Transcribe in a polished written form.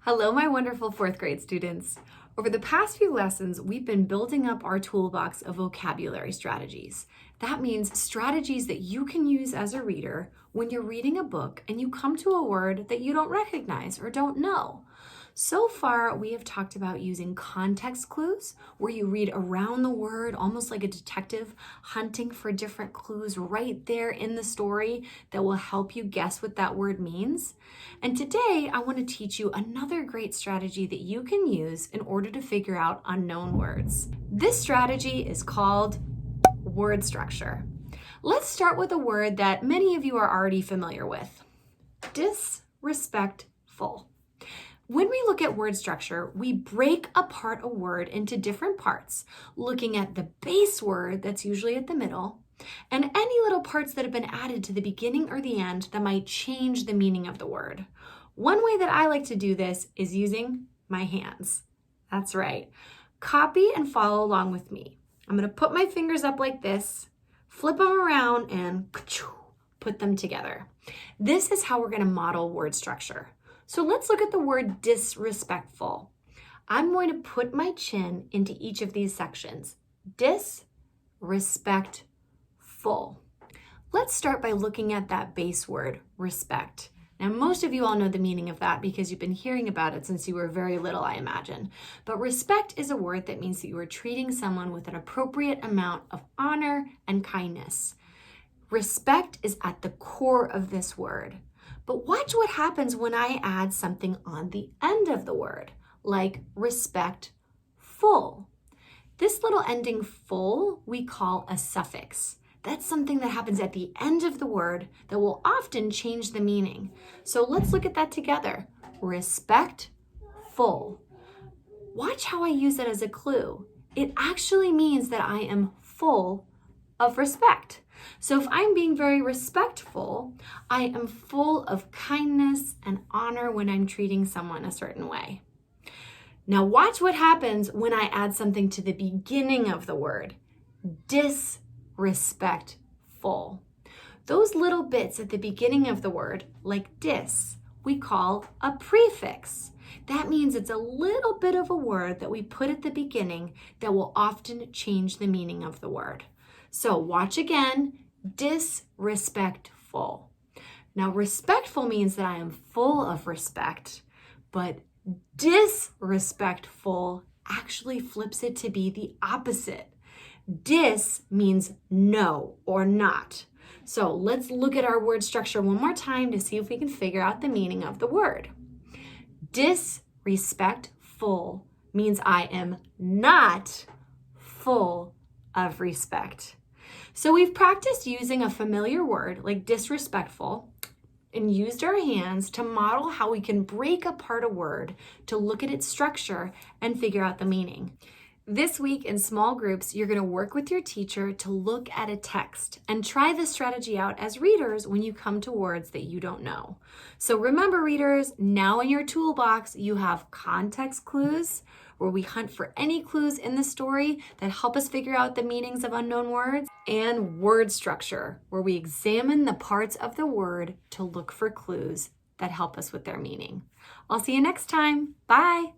Hello, my wonderful fourth grade students. Over the past few lessons, we've been building up our toolbox of vocabulary strategies. That means strategies that you can use as a reader when you're reading a book and you come to a word that you don't recognize or don't know. So far, we have talked about using context clues, where you read around the word almost like a detective, hunting for different clues right there in the story that will help you guess what that word means. And today, I want to teach you another great strategy that you can use in order to figure out unknown words. This strategy is called word structure. Let's start with a word that many of you are already familiar with: disrespectful. When we look at word structure, we break apart a word into different parts, looking at the base word that's usually at the middle, and any little parts that have been added to the beginning or the end that might change the meaning of the word. One way that I like to do this is using my hands. That's right. Copy and follow along with me. I'm going to put my fingers up like this, flip them around, and put them together. This is how we're going to model word structure. So let's look at the word disrespectful. I'm going to put my chin into each of these sections. Disrespectful. Let's start by looking at that base word, respect. Now, most of you all know the meaning of that because you've been hearing about it since you were very little, I imagine. But respect is a word that means that you are treating someone with an appropriate amount of honor and kindness. Respect is at the core of this word. But watch what happens when I add something on the end of the word, like respectful. This little ending full we call a suffix. That's something that happens at the end of the word that will often change the meaning. So let's look at that together. Respectful. Watch how I use it as a clue. It actually means that I am full of respect. So if I'm being very respectful, I am full of kindness and honor when I'm treating someone a certain way. Now watch what happens when I add something to the beginning of the word. Disrespectful. Those little bits at the beginning of the word, like dis, we call a prefix. That means it's a little bit of a word that we put at the beginning that will often change the meaning of the word. So watch again, disrespectful. Now, respectful means that I am full of respect, but disrespectful actually flips it to be the opposite. Dis means no or not. So let's look at our word structure one more time to see if we can figure out the meaning of the word. Disrespectful means I am not full of respect. So we've practiced using a familiar word like disrespectful and used our hands to model how we can break apart a word to look at its structure and figure out the meaning. This week in small groups, you're going to work with your teacher to look at a text and try this strategy out as readers when you come to words that you don't know. So remember, readers, now in your toolbox, you have context clues, where we hunt for any clues in the story that help us figure out the meanings of unknown words, and word structure, where we examine the parts of the word to look for clues that help us with their meaning. I'll see you next time. Bye.